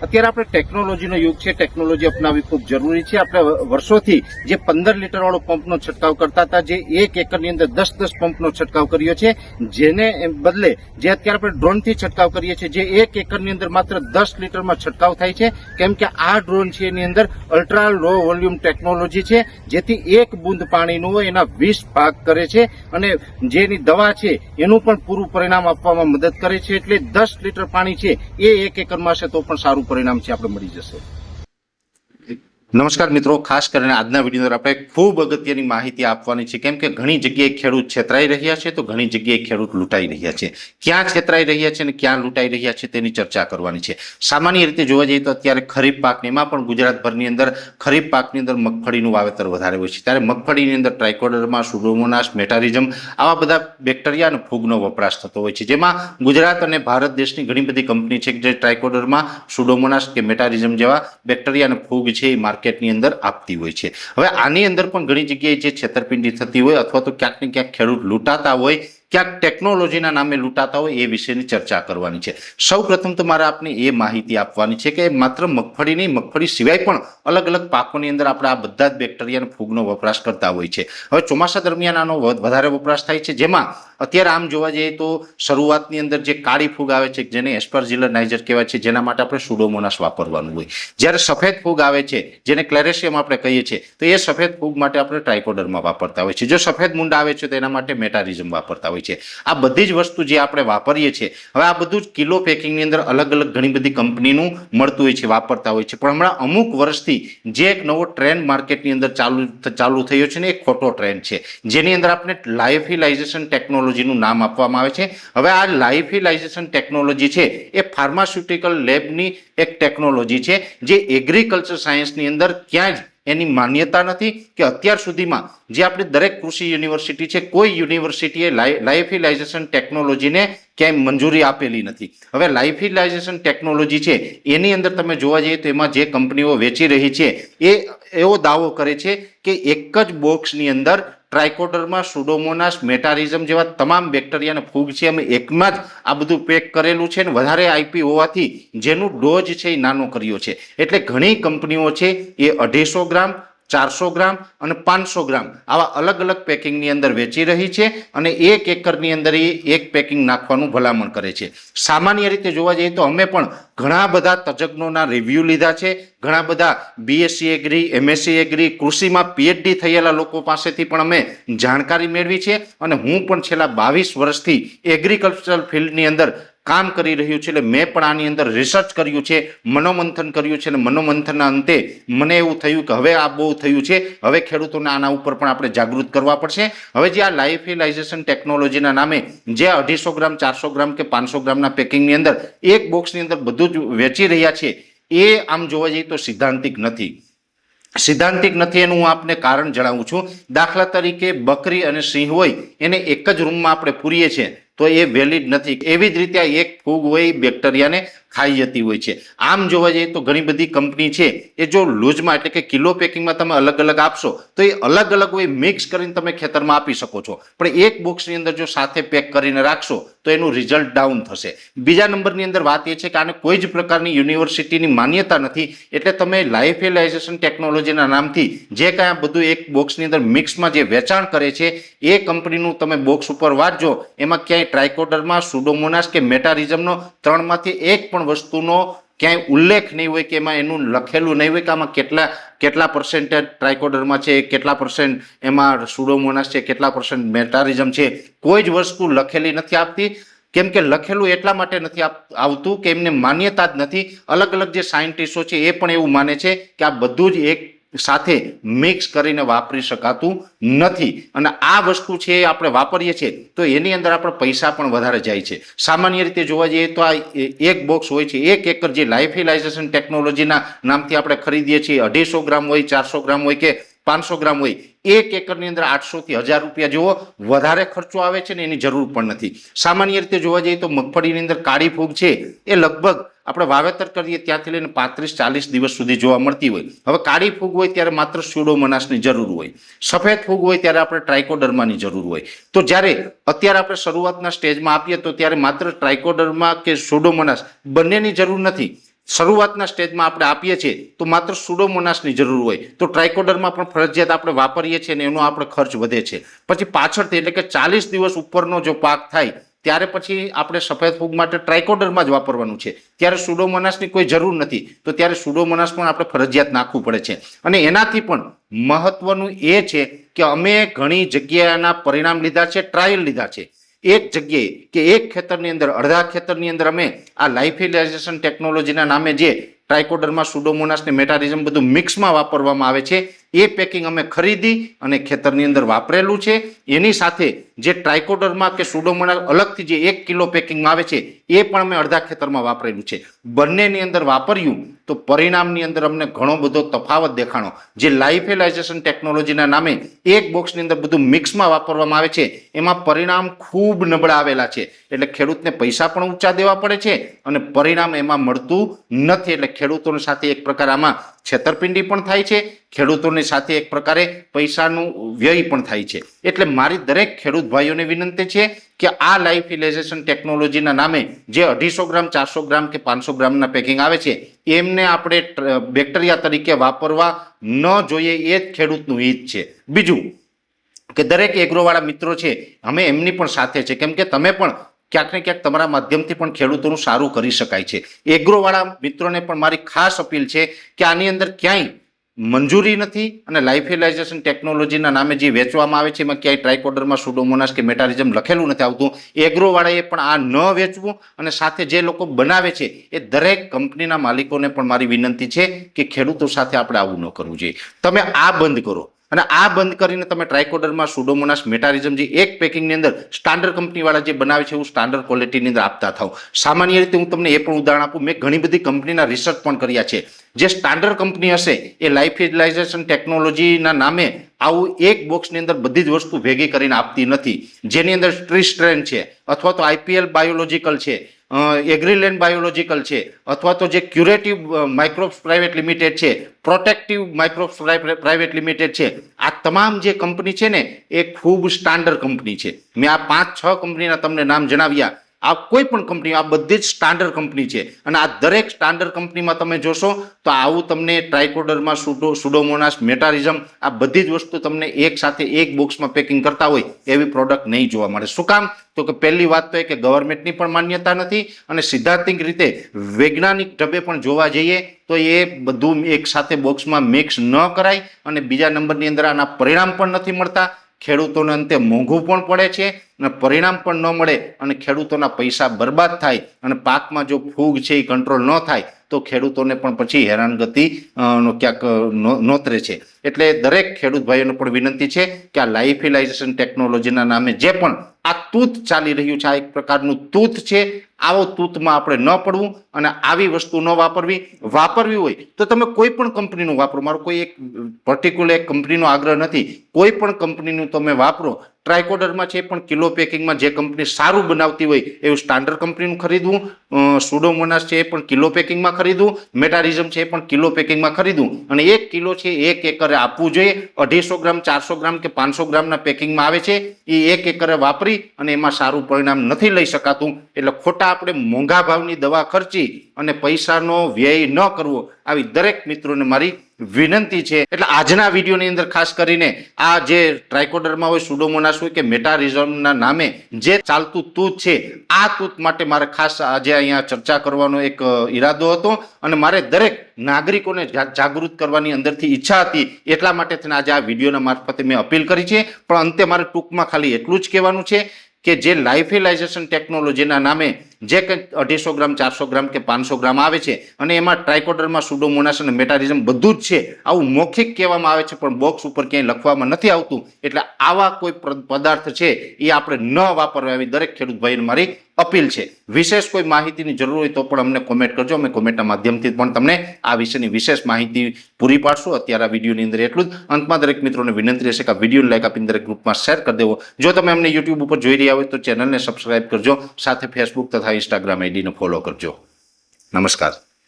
અત્યારે આપણે ટેકનોલોજીનો યુગ છે, ટેકનોલોજી અપનાવવી ખૂબ જરૂરી છે. આપણે વર્ષોથી જે 15 લીટર વાળો પંપનો છંટકાવ કરતા હતા, જે 1 એકરની અંદર 10-10 પંપનો છંટકાવ કર્યો છે, જેને બદલે જે અત્યારે આપણે ડ્રોનથી છંટકાવ કરીએ છીએ, જે 1 એકરની અંદર માત્ર 10 લીટરમાં છંટકાવ થાય છે. કેમ કે આ ડ્રોન છે એની અંદર અલ્ટ્રા લો વોલ્યુમ ટેકનોલોજી છે, જેથી 1 બૂંદ પાણીનું હોય એના 20 ભાગ કરે છે અને જેની દવા છે એનું પણ પૂરું પરિણામ આપવામાં મદદ કરે છે. એટલે 10 લીટર પાણી છે એ 1 એકરમાં હશે તો પણ સારું પરિણામ છે આપણે મળી જશે. નમસ્કાર મિત્રો, ખાસ કરીને આજના વિડીયો અંદર આપણે ખૂબ અગત્યની માહિતી આપવાની છે. કેમ કે ઘણી જગ્યાએ ખેડૂત છેતરાઈ રહ્યા છે તો ઘણી જગ્યાએ ખેડૂત લૂંટાઈ રહ્યા છે. ક્યાં છેતરાઈ રહ્યા છે અને ક્યાં લૂંટાઈ રહ્યા છે તેની ચર્ચા કરવાની છે. સામાન્ય રીતે જોવા જઈએ તો અત્યારે ખરીફ પાકની એમાં પણ ગુજરાતભરની અંદર ખરીફ પાકની અંદર મગફળીનું વાવેતર વધારે હોય છે. ત્યારે મગફળીની અંદર ટ્રાઇકોડર્મા, સુડોમોનાસ, મેટારિઝમ આવા બધા બેક્ટેરિયા અને ફૂગનો વપરાશ થતો હોય છે. જેમાં ગુજરાત અને ભારત દેશની ઘણી બધી કંપની છે જે ટ્રાઇકોડર્મા, સુડોમોનાસ કે મેટારિઝમ જેવા બેક્ટેરિયા અને ફૂગ છે એ માર્કેટની અંદર આપતી હોય છે. હવે આની અંદર પણ ઘણી જગ્યાએ જે છેતરપિંડી થતી હોય અથવા તો ક્યાંક ને ક્યાંક ખેડૂત લૂંટાતા હોય, ક્યાંક ટેકનોલોજીના નામે લૂંટાતા હોય એ વિશેની ચર્ચા કરવાની છે. સૌ પ્રથમ તો મારે આપને એ માહિતી આપવાની છે કે માત્ર મગફળી નહીં, મગફળી સિવાય પણ અલગ અલગ પાકોની અંદર આપણે આ બધા જ બેક્ટેરિયા અને ફૂગનો વપરાશ કરતા હોય છે. હવે ચોમાસા દરમિયાન આનો વધારે વપરાશ થાય છે, જેમાં અત્યારે આમ જોવા જઈએ તો શરૂઆતની અંદર જે કાળી ફૂગ આવે છે જેને એસ્પરજીલર નાઇજર કહેવાય છે, જેના માટે આપણે સુડોમોનાસ વાપરવાનું હોય. જ્યારે સફેદ ફૂગ આવે છે જેને ક્લેરેશિયમ આપણે કહીએ છીએ તો એ સફેદ ફૂગ માટે આપણે ટ્રાઇકોડર્મા વાપરતા હોય છે. જો સફેદ મુંડા આવે છે તો એના માટે મેટારિઝમ વાપરતા હોય છે. આ બધી જ વસ્તુ જે આપણે વાપરીએ છીએ, હવે આ બધું જ કિલો પેકિંગની અંદર અલગ અલગ ઘણી બધી કંપનીનું મળતું હોય છે, વાપરતા હોય છે. પણ હમણાં અમુક વર્ષથી જે એક નવો ટ્રેન્ડ માર્કેટની અંદર ચાલુ થયો છે ને એ ખોટો ટ્રેન્ડ છે, જેની અંદર આપણે લાયોફિલાઇઝેશન ટેકનોલોજીનું નામ આપવામાં આવે છે. હવે આ લાયોફિલાઇઝેશન ટેકનોલોજી છે એ ફાર્માસ્યુટિકલ લેબની એક ટેકનોલોજી છે જે એગ્રીકલ્ચર સાયન્સની અંદર ક્યાં જ એની માન્યતા નથી કે અત્યાર સુધીમાં જે આપણી દરેક કૃષિ યુનિવર્સિટી છે, કોઈ યુનિવર્સિટીએ લાયોફિલાઇઝેશન ટેકનોલોજીને ક્યાંય મંજૂરી આપેલી નથી. હવે લાયોફિલાઇઝેશન ટેકનોલોજી છે એની અંદર તમે જોવા જઈએ તો એમાં જે કંપનીઓ વેચી રહી છે એ એવો દાવો કરે છે કે એક જ બોક્સની અંદર ટ્રાઇકોડર્મા, સુડોમોનાસ, મેટારિઝમ જેવા તમામ બેક્ટેરિયા અને ફૂગ છે અમે એકમાં જ આ બધું પેક કરેલું છે અને વધારે આઈપી હોવાથી જેનું ડોઝ છે એ નાનો કર્યો છે. એટલે ઘણી કંપનીઓ છે એ 250 ગ્રામ, 400 ગ્રામ અને 500 ગ્રામ આવા અલગ અલગ પેકિંગની અંદર વેચી રહી છે અને 1 એકરની અંદર એ એક પેકિંગ નાખવાનું ભલામણ કરે છે. સામાન્ય રીતે જોવા જઈએ તો અમે પણ ઘણા બધા તજજ્ઞોના રિવ્યુ લીધા છે, ઘણા બધા બીએસસી એગ્રી, એમએસસી એગ્રી, કૃષિમાં પીએચડી થયેલા લોકો પાસેથી પણ અમે જાણકારી મેળવી છે અને હું પણ છેલ્લા 22 વર્ષથી એગ્રીકલ્ચરલ ફિલ્ડની અંદર કામ કરી રહ્યું છે. એટલે મેં પણ આની અંદર રિસર્ચ કર્યું છે, મનોમંથન કર્યું છે અને મનોમંથનના અંતે મને એવું થયું કે હવે આ બહુ થયું છે, હવે ખેડૂતોને આના ઉપર પણ આપણે જાગૃત કરવા પડશે. હવે જે આ લાયોફિલાઇઝેશન ટેકનોલોજીના નામે જે 250 ગ્રામ, 400 ગ્રામ કે 500 ગ્રામના પેકિંગની અંદર એક બોક્સની અંદર બધું જ વેચી રહ્યા છે એ આમ જોવા જઈએ તો સિદ્ધાંતિક નથી. સિદ્ધાંતિક નથી એનું હું આપને કારણ જણાવું છું. દાખલા તરીકે બકરી અને સિંહ હોય એને એક જ રૂમમાં આપણે પૂરીએ છીએ તો એ વેલિડ નથી. એવી જ રીતે આ એક ફૂગ હોય એ બેક્ટેરિયાને ખાઈ જતી હોય છે. આમ જોવા જઈએ તો ઘણી બધી કંપની છે એ જો લૂઝમાં એટલે કે કિલો પેકિંગમાં તમે અલગ અલગ આપશો તો એ અલગ અલગ હોય મિક્સ કરીને તમે ખેતરમાં આપી શકો છો, પણ એક બોક્સની અંદર જો સાથે પેક કરીને રાખશો તો એનું રિઝલ્ટ ડાઉન થશે. બીજા નંબરની અંદર વાત એ છે કે આને કોઈ જ પ્રકારની યુનિવર્સિટીની માન્યતા નથી. એટલે તમે લાયોફિલાઇઝેશન ટેકનોલોજીના નામથી જે કાંઈ બધું એક બોક્સની અંદર મિક્સમાં જે વેચાણ કરે છે એ કંપનીનું તમે બોક્સ ઉપર વાંચજો, એમાં ક્યાંય ટ્રાઇકોડર્મા, સુડોમોનાસ કે મેટારિઝમનો 3માંથી એક પણ વસ્તુનો ક્યાંય ઉલ્લેખ નહીં હોય કે એમાં એનું લખેલું નહીં હોય કે આમાં કેટલા પર્સેન્ટેજ ટ્રાઇકોડર્મા છે, કેટલા પર્સેન્ટ એમાં સુડોમોનાસ છે, કેટલા પર્સેન્ટ મેટારિઝમ છે. કોઈ જ વસ્તુ લખેલી નથી આપતી. કેમ કે લખેલું એટલા માટે નથી આવતું કે એમને માન્યતા જ નથી. અલગ અલગ જે સાયન્ટિસ્ટો છે એ પણ એવું માને છે કે આ બધું જ એક સાથે મિક્સ કરીને વાપરી શકાતું નથી અને આ વસ્તુ છે આપણે વાપરીએ છીએ તો એની અંદર આપણે પૈસા પણ વધારે જાય છે. સામાન્ય રીતે જોવા જઈએ તો આ એક બોક્સ હોય છે, 1 એકર જે લાયોફિલાઇઝેશન ટેકનોલોજીના નામથી આપણે ખરીદીએ છીએ, 250 ગ્રામ હોય, 400 ગ્રામ હોય કે 500 ગ્રામ હોય, 1 એકરની અંદર 800 થી 1000 રૂપિયા જેવો વધારે ખર્ચો આવે છે ને એની જરૂર પણ નથી. સામાન્ય રીતે જોવા જઈએ તો મગફળીની અંદર કાળી ફૂગ છે એ લગભગ આપણે વાવેતર કરીએ ત્યાંથી લઈને 35-40 દિવસ સુધી જોવા મળતી હોય. હવે કાળી ફૂગ હોય ત્યારે માત્ર સ્યુડોમોનાસની જરૂર હોય, સફેદ ફૂગ હોય ત્યારે આપણે ટ્રાઇકોડર્માની જરૂર હોય. તો જ્યારે અત્યારે આપણે શરૂઆતના સ્ટેજમાં આપીએ તો ત્યારે માત્ર ટ્રાઇકોડર્મા કે સ્યુડોમોનાસ બંનેની જરૂર નથી. શરૂઆતના સ્ટેજમાં આપણે આપીએ છીએ તો માત્ર સુડોમોનાસની જરૂર હોય તો ટ્રાઇકોડરમાં પણ ફરજિયાત આપણે વાપરીએ છીએ અને એનો આપણે ખર્ચ વધે છે. પછી પાછળથી એટલે કે 40 દિવસ ઉપરનો જો પાક થાય ત્યારે પછી આપણે સફેદ ફૂગ માટે ટ્રાઇકોડરમાં જ વાપરવાનું છે. ત્યારે સુડોમોનાસની કોઈ જરૂર નથી, તો ત્યારે સુડોમોનાસ પણ આપણે ફરજિયાત નાખવું પડે છે. અને એનાથી પણ મહત્વનું એ છે કે અમે ઘણી જગ્યાના પરિણામ લીધા છે, ટ્રાયલ લીધા છે. એક જગ્યાએ કે એક ખેતરની અંદર, અડધા ખેતરની અંદર અમે આ લાઇફિલાઇઝેશન ટેકનોલોજીના નામે જે ટ્રાઇકોડરમાં સુડોમોનાસ ને મેટારિઝમ બધું મિક્સમાં વાપરવામાં આવે છે એ પેકિંગ અમે ખરીદી અને ખેતરની અંદર વાપરેલું છે. એની સાથે જે ટ્રાઇકોડરમાં કે સુડોમોનાસ અલગથી જે 1 કિલો પેકિંગમાં આવે છે એ પણ અમે અડધા ખેતરમાં વાપરેલું છે. બંનેની અંદર વાપર્યું તો પરિણામની અંદર અમને ઘણો બધો તફાવત દેખાણો. જે લાઇફિલાઇઝેશન ટેકનોલોજીના નામે એક બોક્સની અંદર બધું મિક્સમાં વાપરવામાં આવે છે એમાં પરિણામ ખૂબ નબળા આવેલા છે. એટલે ખેડૂતને પૈસા પણ ઊંચા દેવા પડે છે અને પરિણામ એમાં મળતું નથી. એટલે ખેડૂતોની સાથે એક પ્રકાર આમાં છેતરપિંડી પણ થાય છે, ખેડૂતોની સાથે એક પ્રકારે પૈસાનું વ્યય પણ થાય છે. એટલે મારી દરેક ખેડૂત ભાઈઓને વિનંતી છે કે આ લાઇફિલાઇઝેશન ટેકનોલોજીના નામે જે 250 ગ્રામ, 400 ગ્રામ કે 500 ગ્રામના પેકિંગ આવે છે એમને આપણે બેક્ટેરિયા તરીકે વાપરવા ન જોઈએ. એ જ ખેડૂતનું હિત છે. બીજું કે દરેક એગ્રોવાળા મિત્રો છે અમે એમની પણ સાથે છે, કેમ કે તમે પણ ક્યાંક ને ક્યાંક તમારા માધ્યમથી પણ ખેડૂતોનું સારું કરી શકાય છે. એગ્રોવાળા મિત્રોને પણ મારી ખાસ અપીલ છે કે આની અંદર ક્યાંય મંજૂરી નથી અને લાઇફિલાઇઝેશન ટેકનોલોજીના નામે જે વેચવામાં આવે છે એમાં ક્યાંય ટ્રાઇકોડરમાં સુડોમોનાસ કે મેટારિઝમ લખેલું નથી આવતું. એગ્રોવાળાએ પણ આ ન વેચવું અને સાથે જે લોકો બનાવે છે એ દરેક કંપનીના માલિકોને પણ મારી વિનંતી છે કે ખેડૂતો સાથે આપણે આવું ન કરવું જોઈએ. તમે આ બંધ કરો અને આ બંધ કરીને તમે ટ્રાઇકોડરમાં સુડોમોનાસ મેટારિઝમ જે એક પેકિંગની અંદર સ્ટાન્ડર્ડ કંપનીવાળા જે બનાવે છે એવું સ્ટાન્ડર્ડ ક્વોલિટીની અંદર આપતા થાવ. સામાન્ય રીતે હું તમને એ પણ ઉદાહરણ આપું, મેં ઘણી બધી કંપનીના રિસર્ચ પણ કર્યા છે. જે સ્ટાન્ડર્ડ કંપની હશે એ લાઇફિલાઇઝેશન ટેકનોલોજીના નામે આવું એક બોક્સની અંદર બધી જ વસ્તુ ભેગી કરીને આપતી નથી. જેની અંદર ટ્રી સ્ટ્રેન છે અથવા તો IPL બાયોલોજિકલ છે, એગ્રીલેન્ડ બાયોલોજિકલ છે અથવા તો જે ક્યુરેટિવ માઇક્રોબ્સ પ્રાઇવેટ લિમિટેડ છે, પ્રોટેક્ટિવ માઇક્રોબ્સ પ્રાઇવેટ લિમિટેડ છે, આ તમામ જે કંપની છે ને એ ખૂબ સ્ટાન્ડર્ડ કંપની છે. મેં આ 5-6 કંપનીના તમને નામ જણાવ્યા. આ કોઈ પણ કંપની, આ બધી જ સ્ટાન્ડર્ડ કંપની છે અને આ દરેક સ્ટાન્ડર્ડ કંપનીમાં તમે જોશો તો આવું તમને ટ્રાઇકોડરમાં સુડોમોનાસ મેટારિઝમ આ બધી જ વસ્તુ તમને એક સાથે એક બોક્સમાં પેકિંગ કરતા હોય એવી પ્રોડક્ટ નહીં જોવા મળે. શું કામ? તો કે પહેલી વાત તો એ કે ગવર્મેન્ટની પણ માન્યતા નથી અને સિદ્ધાંતિક રીતે વૈજ્ઞાનિક ઢબે પણ જોવા જઈએ તો એ બધું એક સાથે બોક્સમાં મિક્સ ન કરાય. અને બીજા નંબરની અંદર આના પરિણામ પણ નથી મળતા. ખેડૂતોને અંતે મોંઘું પણ પડે છે અને પરિણામ પણ ન મળે અને ખેડૂતોના પૈસા બરબાદ થાય અને પાકમાં જો ફૂગ છે એ કંટ્રોલ ન થાય તો ખેડૂતોને પણ પછી હેરાનગતિ ક્યાંક નોતરે છે. એટલે દરેક ખેડૂત ભાઈઓને પણ વિનંતી છે કે આ લાઇફિલાઇઝેશન ટેકનોલોજીના નામે જે પણ આ તૂત ચાલી રહ્યું છે, આ એક પ્રકારનું તૂત છે. આવો તૂતમાં આપણે ન પડવું અને આવી વસ્તુ ન વાપરવી હોય તો તમે કોઈ પણ કંપનીનું વાપરો. મારો કોઈ એક પર્ટિક્યુલર એક કંપનીનો આગ્રહ નથી, કોઈ પણ કંપનીનું તમે વાપરો. ટ્રાઇકોડરમાં છે પણ કિલો પેકિંગમાં જે કંપની સારું બનાવતી હોય એવું સ્ટાન્ડર્ડ કંપનીનું ખરીદવું, સુડોમોનાસ છે એ પણ કિલો પેકિંગમાં ખરીદવું, મેટારિઝમ છે એ પણ કિલો પેકિંગમાં ખરીદવું અને 1 કિલો છે 1 એકરે આપવું જોઈએ. 250 ગ્રામ, 400 ગ્રામ કે 500 ગ્રામના પેકિંગમાં આવે છે એ 1 એકરે વાપરી અને એમાં સારું પરિણામ નથી લઈ શકાતું. એટલે ખોટા આપણે મોંઘા ભાવની દવા ખર્ચી અને પૈસાનો વ્યય ન કરવો આવી દરેક મિત્રોને મારી વિનંતી છે. એટલે આજના વિડીયોની અંદર ખાસ કરીને આ જે ટ્રાઇકોડરમાં હોય, સુડોમોનાસ હોય કે મેટારિઝમના નામે જે ચાલતું તૂત છે આ તૂત માટે મારે ખાસ આજે અહીંયા ચર્ચા કરવાનો એક ઈરાદો હતો અને મારે દરેક નાગરિકોને જાગૃત કરવાની અંદરથી ઈચ્છા હતી. એટલા માટે આજે આ વિડીયોના મારફતે મેં અપીલ કરી છે. પણ અંતે મારે ટૂંકમાં ખાલી એટલું જ કહેવાનું છે કે જે લાઇફિલાઇઝેશન ટેકનોલોજીના નામે જે કંઈ 250 ગ્રામ, 400 ગ્રામ કે 500 ગ્રામ આવે છે અને એમાં ટ્રાઇકોડરમાં સુડોમોનાસ અને મેટારિઝમ બધું જ છે, આવું મૌખિક કહેવામાં આવે છે પણ બોક્સ ઉપર ક્યાંય લખવામાં નથી આવતું. એટલે આવા કોઈ પદાર્થ છે એ આપણે ન વાપરવા એવી દરેક ખેડૂત ભાઈને મારી અપીલ છે. વિશેષ કોઈ માહિતીની જરૂર હોય તો પણ અમને કોમેન્ટ કરજો, અમે કોમેન્ટના માધ્યમથી પણ તમને આ વિશેની વિશેષ માહિતી પૂરી પાડશું. અત્યારે આ વિડીયોની અંદર એટલું જ. અંતમાં દરેક મિત્રોને વિનંતી રહેશે કે આ વિડીયોને લાઈક આપીને દરેક ગ્રુપમાં શેર કરી દેવો. જો તમે અમને યુટ્યુબ ઉપર જોઈ રહ્યા હોય તો ચેનલને સબસ્ક્રાઇબ કરજો, સાથે ફેસબુક તથા ઇન્સ્ટાગ્રામ આઈડીને ફોલો કરજો. નમસ્કાર.